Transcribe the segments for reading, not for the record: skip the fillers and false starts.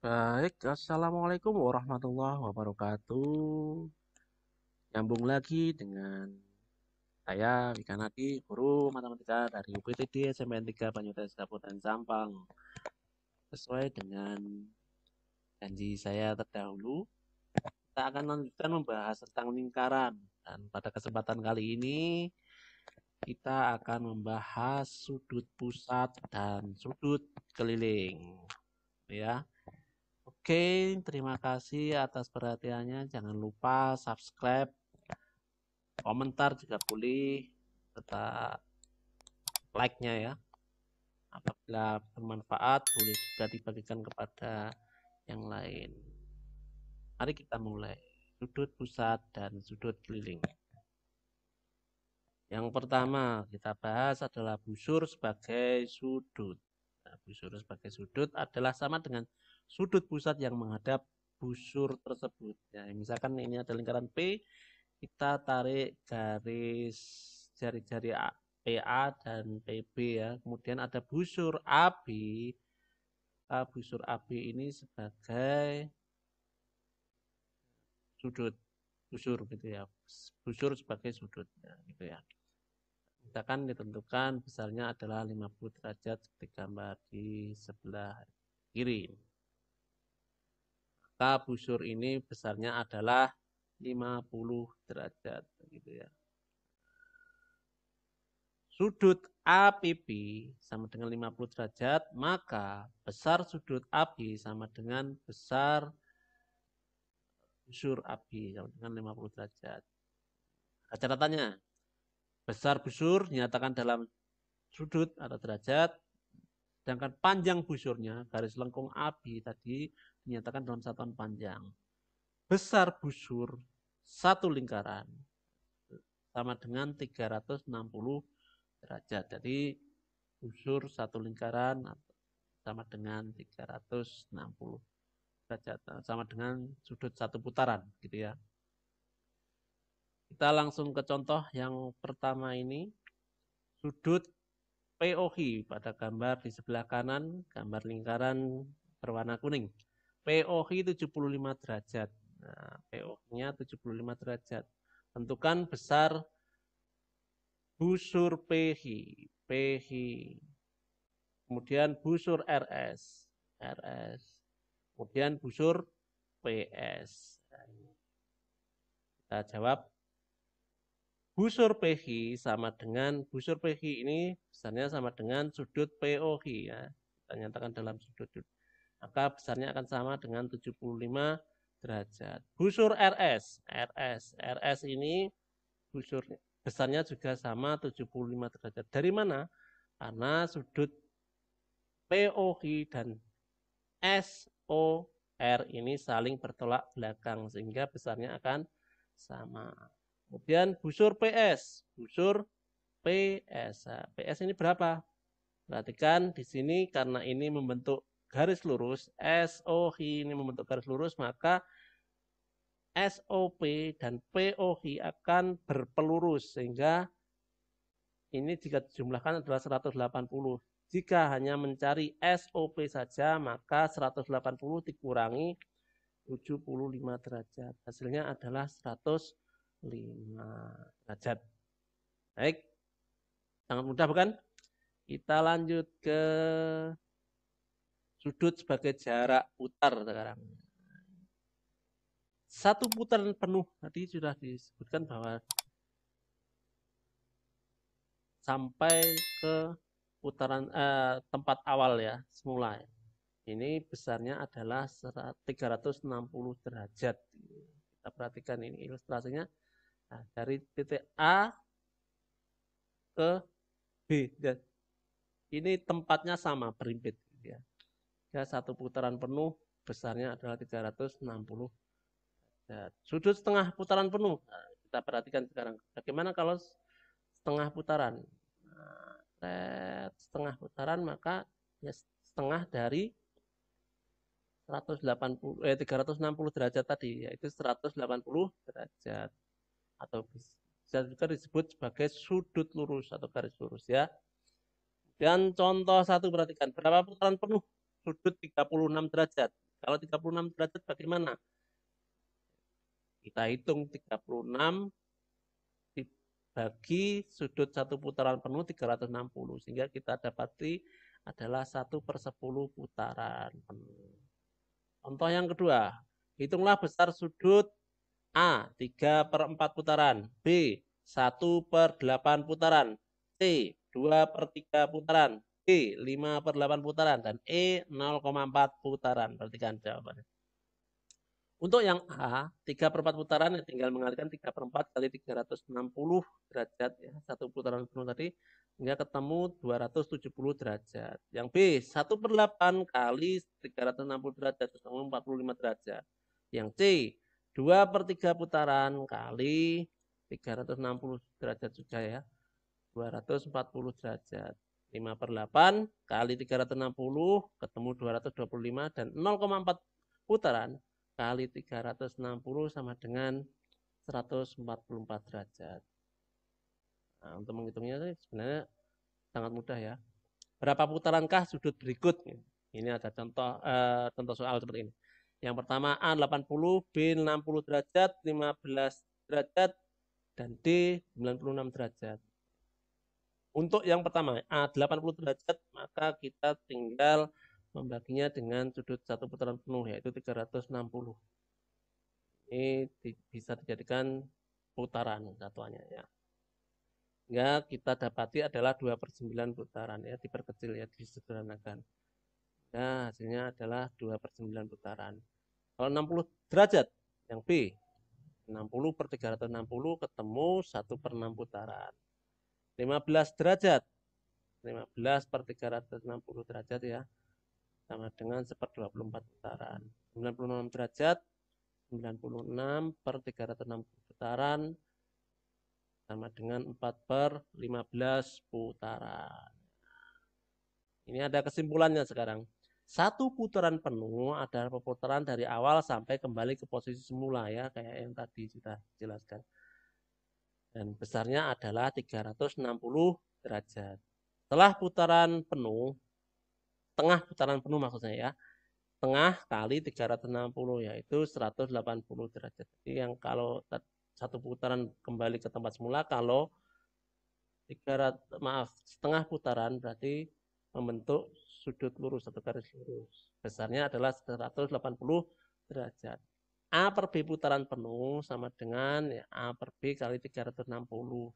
Baik, Assalamualaikum warahmatullahi wabarakatuh. Nyambung lagi dengan saya, Wika Nadi, guru matematika dari UPTD SMPN 3 Banyuwangi Kabupaten Sampang. Sesuai dengan janji saya terdahulu, kita akan lanjutkan membahas tentang lingkaran. Dan pada kesempatan kali ini, kita akan membahas sudut pusat dan sudut keliling. Ya. Oke, terima kasih atas perhatiannya. Jangan lupa subscribe, komentar juga boleh, serta like-nya ya. Apabila bermanfaat, boleh juga dibagikan kepada yang lain. Mari kita mulai. Sudut pusat dan sudut keliling. Yang pertama kita bahas adalah busur sebagai sudut. Nah, busur sebagai sudut adalah sama dengan sudut pusat yang menghadap busur tersebut. Ya, misalkan ini ada lingkaran P, kita tarik garis jari-jari PA dan PB ya. Kemudian ada busur AB. Busur AB ini sebagai sudut busur gitu ya. Busur sebagai sudut ya, gitu ya. Misalkan ditentukan besarnya adalah 50 derajat seperti gambar di sebelah kiri. Maka busur ini besarnya adalah 50 derajat gitu ya. Sudut APB sama dengan 50 derajat, maka besar sudut AB sama dengan besar busur AB sama dengan 50 derajat. Catatannya, besar busur dinyatakan dalam sudut atau derajat, sedangkan panjang busurnya, garis lengkung AB tadi, dinyatakan dalam satuan panjang. Besar busur satu lingkaran sama dengan 360 derajat. Jadi busur satu lingkaran sama dengan 360 derajat, sama dengan sudut satu putaran gitu ya. Kita langsung ke contoh yang pertama ini, sudut POI pada gambar di sebelah kanan, gambar lingkaran berwarna kuning. POI 75 derajat. Nah, POI-nya 75 derajat. Tentukan besar busur PI. Kemudian busur RS. Kemudian busur PS. Kita jawab busur PI sama dengan busur PI ini besarnya sama dengan sudut POI ya. Kita nyatakan dalam sudut. Maka besarnya akan sama dengan 75 derajat. Busur RS ini busur besarnya juga sama 75 derajat. Dari mana? Karena sudut POI dan SOR ini saling bertolak belakang sehingga besarnya akan sama. Kemudian busur PS, PS ini berapa? Perhatikan di sini karena ini membentuk garis lurus, SOI ini membentuk garis lurus, maka SOP dan POI akan berpelurus sehingga ini jika dijumlahkan adalah 180. Jika hanya mencari SOP saja, maka 180 dikurangi 75 derajat. Hasilnya adalah 105 derajat. Baik, sangat mudah bukan? Kita lanjut ke sudut sebagai jarak putar sekarang. Satu putaran penuh, tadi sudah disebutkan bahwa sampai ke putaran tempat awal ya, semula. Ini besarnya adalah 360 derajat. Kita perhatikan ini ilustrasinya. Nah, dari titik A ke B. Ini tempatnya sama, berimpit. Ya. Satu putaran penuh besarnya adalah 360 derajat. Sudut setengah putaran penuh. Nah, kita perhatikan sekarang. Bagaimana kalau setengah putaran? Nah, setengah putaran maka ya setengah dari 360 derajat tadi, yaitu 180 derajat. Atau bisa juga disebut sebagai sudut lurus atau garis lurus ya. Dan contoh satu perhatikan, berapa putaran penuh sudut 36 derajat? Kalau 36 derajat bagaimana? Kita hitung 36 dibagi sudut satu putaran penuh 360. Sehingga kita dapati adalah 1/10 putaran penuh. Contoh yang kedua, hitunglah besar sudut A 3/4 putaran, B 1/8 putaran, C 2/3 putaran, D 5/8 putaran, dan E 0,4 putaran. Perhatikan jawabannya. Untuk yang A, 3/4 putaran, ya tinggal mengalihkan 3/4 kali 360 derajat, ya, satu putaran penuh tadi, hingga ketemu 270 derajat. Yang B, 1/8 kali 360 derajat, ketemu 45 derajat. Yang C, 2/3 putaran kali 360 derajat juga, ya, 240 derajat. 5/8 kali 360 ketemu 225, dan 0,4 putaran kali 360 sama dengan 144 derajat. Nah, untuk menghitungnya sebenarnya sangat mudah, ya. Berapa putarankah sudut berikut? Ini ada contoh soal seperti ini. Yang pertama A 80, B 60 derajat, 15 derajat, dan D 96 derajat. Untuk yang pertama A 80 derajat, maka kita tinggal membaginya dengan sudut satu putaran penuh, yaitu 360. Ini bisa dijadikan putaran satuannya, ya. Hingga kita dapati adalah 2/9 putaran, ya, diperkecil, ya, disederhanakan. Nah, hasilnya adalah 2/9 putaran. Kalau 60 derajat, yang B, 60/360 ketemu 1/6 putaran. 15 derajat, 15/360 derajat, ya, sama dengan 1/24 putaran. 96 derajat, 96/360 putaran, sama dengan 4/15 putaran. Ini ada kesimpulannya sekarang. Satu putaran penuh adalah perputaran dari awal sampai kembali ke posisi semula, ya, kayak yang tadi sudah dijelaskan. Dan besarnya adalah 360 derajat. Setelah putaran penuh, tengah putaran penuh maksudnya, ya, tengah kali 360, yaitu 180 derajat. Jadi yang kalau satu putaran kembali ke tempat semula, kalau setengah putaran berarti membentuk sudut lurus atau garis lurus. Besarnya adalah 180 derajat. A per B putaran penuh sama dengan, ya, A per B kali 360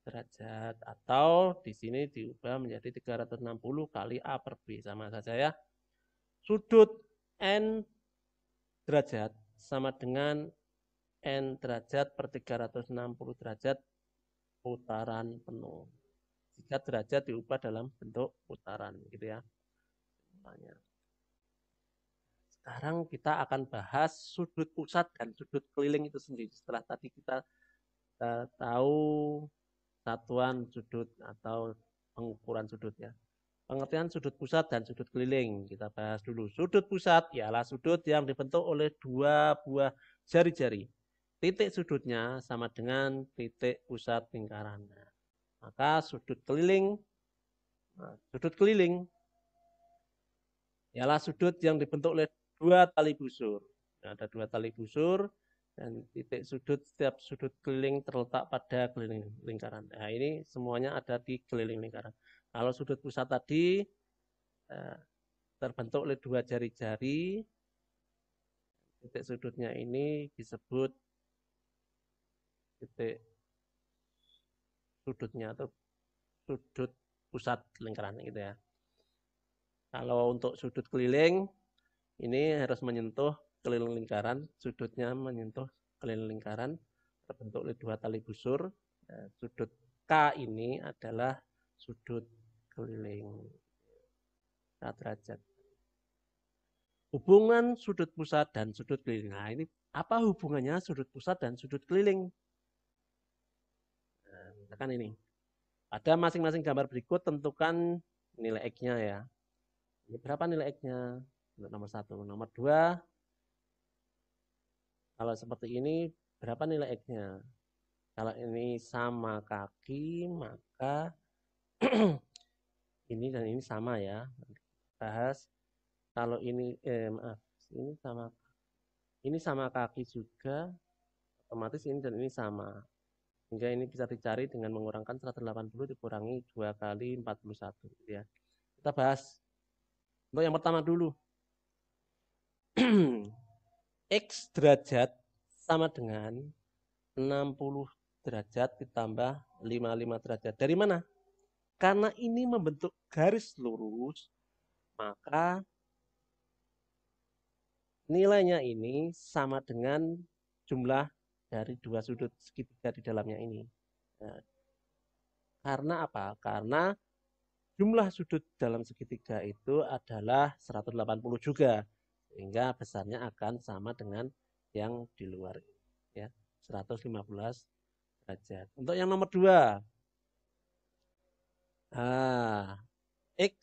derajat. Atau di sini diubah menjadi 360 kali A per B. Sama saja, ya. Sudut N derajat sama dengan N derajat per 360 derajat putaran penuh. Jika derajat diubah dalam bentuk putaran, gitu, ya. Sekarang kita akan bahas sudut pusat dan sudut keliling itu sendiri. Setelah tadi kita tahu satuan sudut atau pengukuran sudut, ya. Pengertian sudut pusat dan sudut keliling kita bahas dulu. Sudut pusat ialah sudut yang dibentuk oleh dua buah jari-jari. Titik sudutnya sama dengan titik pusat lingkaran. Maka sudut keliling ialah sudut yang dibentuk oleh dua tali busur. Ada dua tali busur dan titik sudut, setiap sudut keliling terletak pada keliling lingkaran. Nah, ini semuanya ada di keliling lingkaran. Kalau sudut pusat tadi terbentuk oleh dua jari-jari, titik sudutnya ini disebut titik sudutnya atau sudut pusat lingkaran, gitu, ya. Kalau untuk sudut keliling ini harus menyentuh keliling lingkaran, sudutnya menyentuh keliling lingkaran, terbentuk oleh dua tali busur. Nah, sudut K ini adalah sudut keliling 4 derajat. Hubungan sudut pusat dan sudut keliling. Nah, ini apa hubungannya sudut pusat dan sudut keliling? Nah, misalkan ini. Pada masing-masing gambar berikut tentukan nilai X-nya, ya. Ini berapa nilai X-nya? Untuk nomor 1. Nomor 2, kalau seperti ini berapa nilai X-nya? Kalau ini sama kaki, maka ini dan ini sama, ya. Bahas kalau ini ini sama kaki juga, otomatis ini dan ini sama. Sehingga ini bisa dicari dengan mengurangkan 180 dikurangi 2 kali 41 ya. Kita bahas untuk yang pertama dulu. X derajat sama dengan 60 derajat ditambah 55 derajat. Dari mana? Karena ini membentuk garis lurus, maka nilainya ini sama dengan jumlah dari dua sudut segitiga di dalamnya ini. Nah, karena apa? Karena jumlah sudut dalam segitiga itu adalah 180 juga. Sehingga besarnya akan sama dengan yang di luar. Ya, 115 derajat. Untuk yang nomor 2. X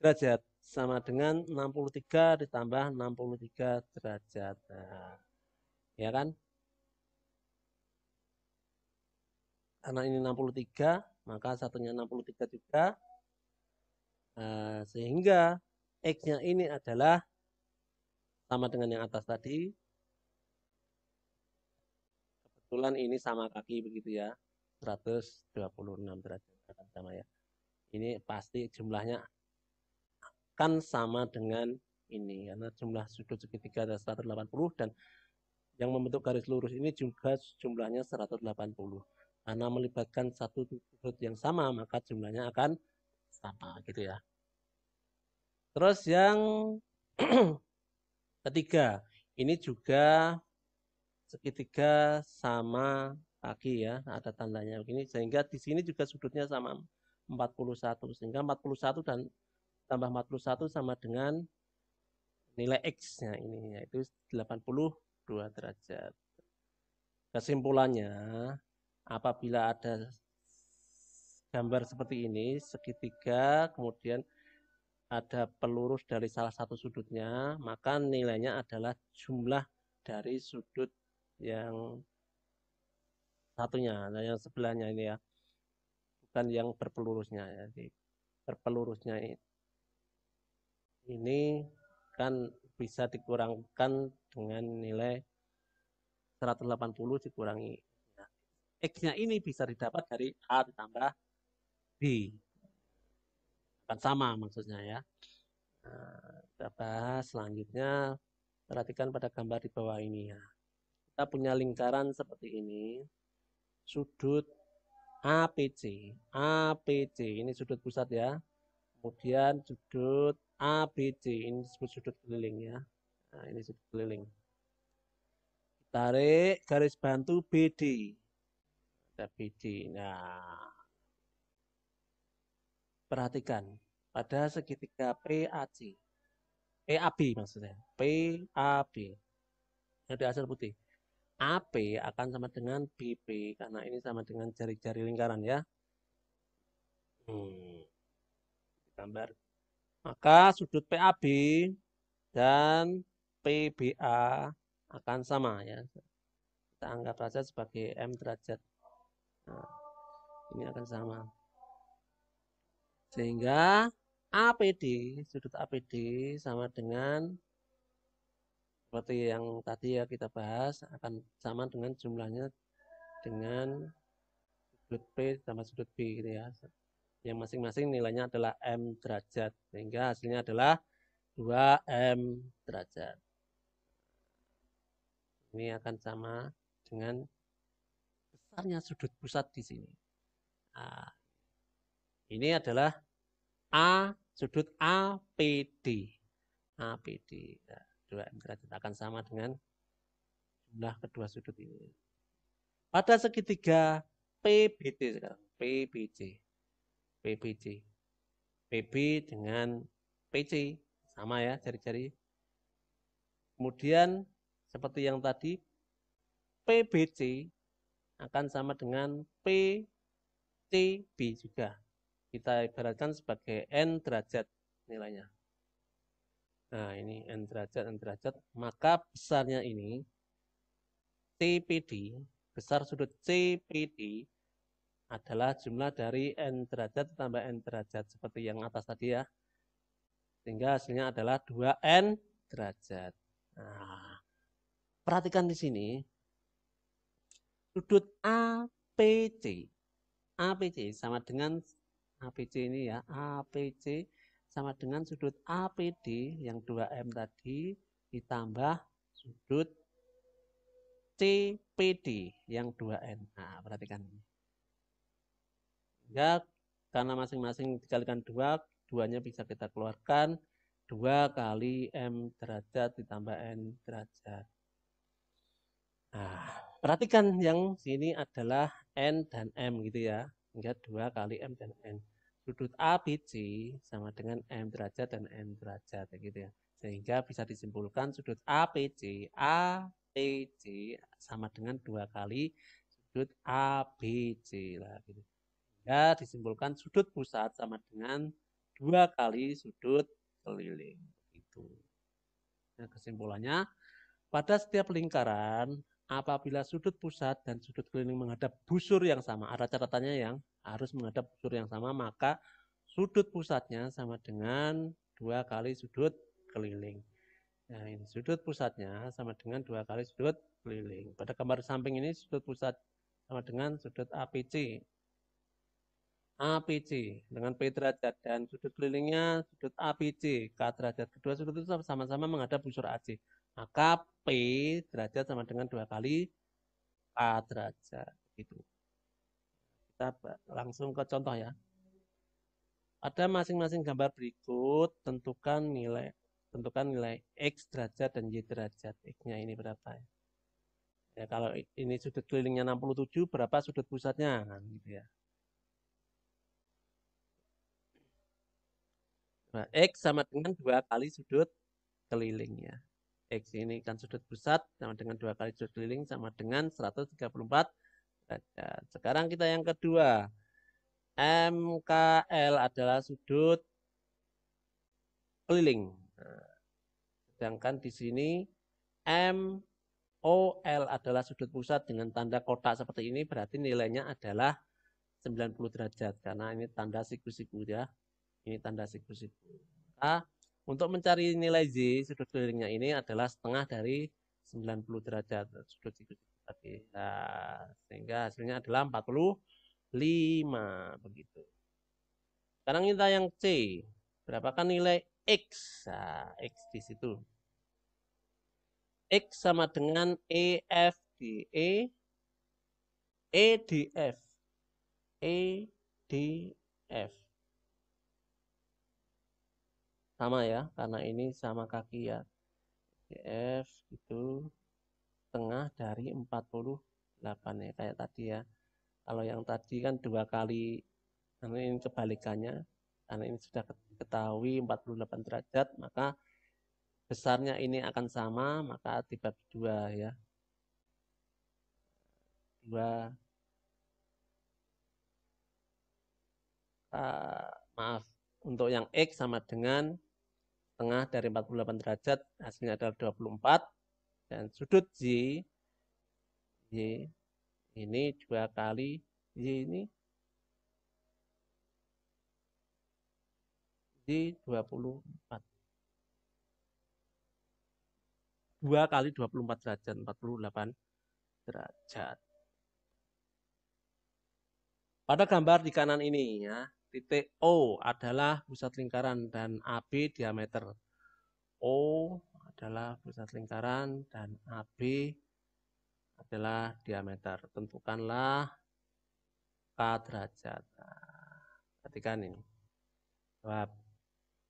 derajat sama dengan 63 ditambah 63 derajat. Nah, ya kan? Karena ini 63, maka satunya 63 juga. Sehingga X-nya ini adalah sama dengan yang atas tadi. Kebetulan ini sama kaki begitu ya. 126 derajat akan sama ya. Ini pasti jumlahnya akan sama dengan ini. Karena jumlah sudut segitiga adalah 180 dan yang membentuk garis lurus ini juga jumlahnya 180. Karena melibatkan satu sudut yang sama, maka jumlahnya akan sama gitu ya. Terus yang ketiga, ini juga segitiga sama kaki ya, ada tandanya begini, sehingga di sini juga sudutnya sama 41, sehingga 41 dan tambah 41 sama dengan nilai X-nya ini, yaitu 82 derajat. Kesimpulannya, apabila ada gambar seperti ini, segitiga, kemudian ada pelurus dari salah satu sudutnya, maka nilainya adalah jumlah dari sudut yang satunya, yang sebelahnya ini ya, bukan yang berpelurusnya. Jadi berpelurusnya ini kan bisa dikurangkan dengan nilai 180 dikurangi. X-nya ini bisa didapat dari A ditambah B. Akan sama maksudnya ya. Nah, kita bahas selanjutnya. Perhatikan pada gambar di bawah ini ya. Kita punya lingkaran seperti ini. Sudut APC. APC ini sudut pusat ya. Kemudian sudut ABC ini disebut sudut keliling ya. Nah, ini sudut keliling. Tarik garis bantu BD. Ada BD. Nah, perhatikan pada segitiga PAC. PAB maksudnya. PAB. Yang di asal putih. AP akan sama dengan BP karena ini sama dengan jari-jari lingkaran ya. Gambar. Maka sudut PAB dan PBA akan sama ya. Kita anggap saja sebagai M derajat. Nah, ini akan sama. Sehingga APD, sudut APD sama dengan seperti yang tadi ya kita bahas, akan sama dengan jumlahnya dengan sudut P sama sudut B gitu ya. Yang masing-masing nilainya adalah M derajat. Sehingga hasilnya adalah 2M derajat. Ini akan sama dengan besarnya sudut pusat di sini. Nah, ini adalah A sudut APD. APD. Nah, 2M derajat akan sama dengan jumlah kedua sudut ini. Pada segitiga PBC sekarang. PBC. PBC. PB dengan PC. Sama ya jari-jari. Kemudian seperti yang tadi, PBC akan sama dengan PCB juga. Kita ibaratkan sebagai N derajat nilainya. Nah, ini N derajat. Maka besarnya ini, CPD, besar sudut CPD adalah jumlah dari N derajat tambah N derajat. Seperti yang atas tadi ya. Sehingga hasilnya adalah 2N derajat. Nah, perhatikan di sini sudut APC. APC sama dengan APC ini ya, APC sama dengan sudut APD yang 2M tadi ditambah sudut CPD yang 2N. Nah, perhatikan ini. Ya, karena masing-masing dikalikan 2, duanya bisa kita keluarkan. 2 kali M derajat ditambah N derajat. Nah, perhatikan yang sini adalah N dan M gitu ya. Hingga 2 kali M dan N. Sudut ABC sama dengan M derajat dan N derajat gitu ya. Sehingga bisa disimpulkan sudut APC sama dengan 2 kali sudut ABC lah gitu. Ya, disimpulkan sudut pusat sama dengan 2 kali sudut keliling. Gitu. Nah, kesimpulannya, pada setiap lingkaran, apabila sudut pusat dan sudut keliling menghadap busur yang sama, ada catatannya yang harus menghadap busur yang sama, maka sudut pusatnya sama dengan 2 kali sudut keliling. Nah, ini sudut pusatnya sama dengan 2 kali sudut keliling. Pada gambar samping ini sudut pusat sama dengan sudut APC. APC dengan P derajat dan sudut kelilingnya sudut APC K derajat. Kedua sudut itu sama-sama menghadap busur AC. Maka P derajat sama dengan 2 kali K derajat. Gitu. Kita langsung ke contoh ya. Pada masing-masing gambar berikut tentukan nilai X derajat dan Y derajat. X-nya ini berapa ya? Ya, kalau ini sudut kelilingnya 67, berapa sudut pusatnya? Nah, gitu ya. Nah, X sama dengan 2 kali sudut kelilingnya. X ini kan sudut pusat sama dengan 2 kali sudut keliling sama dengan 134 derajat. Sekarang kita yang kedua. MKL adalah sudut keliling. Nah, sedangkan di sini MOL adalah sudut pusat dengan tanda kotak seperti ini, berarti nilainya adalah 90 derajat karena ini tanda siku-siku ya. Ini tanda siku-siku. Nah, untuk mencari nilai Z sudut kelilingnya ini adalah setengah dari 90 derajat sudut siku-siku tadi. Nah, sehingga hasilnya adalah 45 begitu. Sekarang kita yang C. Berapakah nilai X? Nah, X di situ. X sama dengan EFDE EDF. EDF. Sama ya, karena ini sama kaki ya. EDF itu setengah dari 48 ya, kayak tadi ya. Kalau yang tadi kan 2 kali, karena ini kebalikannya. Karena ini sudah ketahui 48 derajat, maka besarnya ini akan sama, maka dibagi 2 ya. 2 maaf, untuk yang X sama dengan setengah dari 48 derajat, hasilnya adalah 24, dan sudut Y ini 2 kali Y ini Y 24. 2 kali 24 derajat, 48 derajat. Pada gambar di kanan ini ya, titik O adalah pusat lingkaran dan AB diameter. O adalah pusat lingkaran dan AB adalah diameter. Tentukanlah K derajat. Nah, perhatikan ini.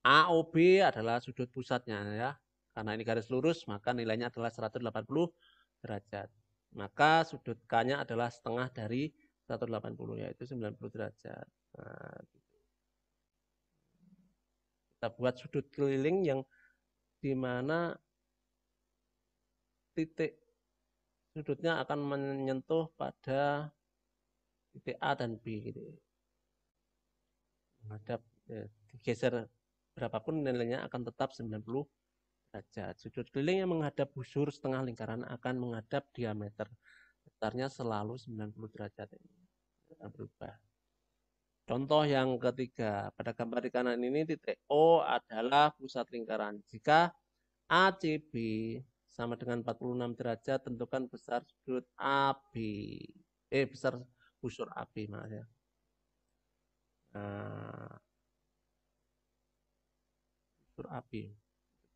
AOB adalah sudut pusatnya ya. Karena ini garis lurus, maka nilainya adalah 180 derajat. Maka sudut K-nya adalah setengah dari 180, yaitu 90 derajat. Nah, kita buat sudut keliling yang di mana titik sudutnya akan menyentuh pada titik A dan B gitu. Menghadap digeser berapapun nilainya akan tetap 90 derajat. Sudut keliling yang menghadap busur setengah lingkaran akan menghadap diameter. Besarnya selalu 90 derajat ini. Tidak berubah. Contoh yang ketiga, pada gambar di kanan ini titik O adalah pusat lingkaran. Jika ACB sama dengan 46 derajat, tentukan besar sudut AB. Besar busur AB, maaf ya. Nah, busur AB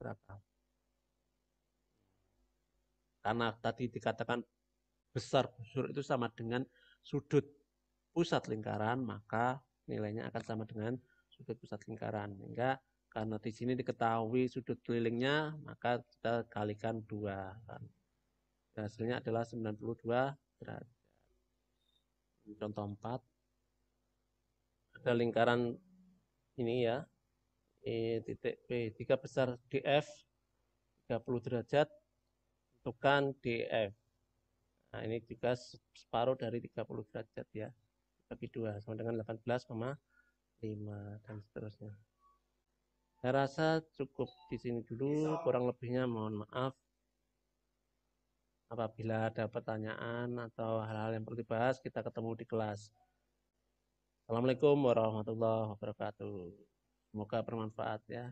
berapa? Karena tadi dikatakan besar busur itu sama dengan sudut pusat lingkaran, maka nilainya akan sama dengan sudut pusat lingkaran. Sehingga karena di sini diketahui sudut kelilingnya, maka kita kalikan 2. Hasilnya adalah 92 derajat. Contoh 4. Ada lingkaran ini ya, E titik P. Jika besar DF 30 derajat, tentukan DF. Nah, ini juga separuh dari 30 derajat ya. Bagi 2 sama dengan 18,5 dan seterusnya. Saya rasa cukup di sini dulu, kurang lebihnya mohon maaf. Apabila ada pertanyaan atau hal-hal yang perlu dibahas, kita ketemu di kelas. Assalamualaikum warahmatullahi wabarakatuh. Semoga bermanfaat ya.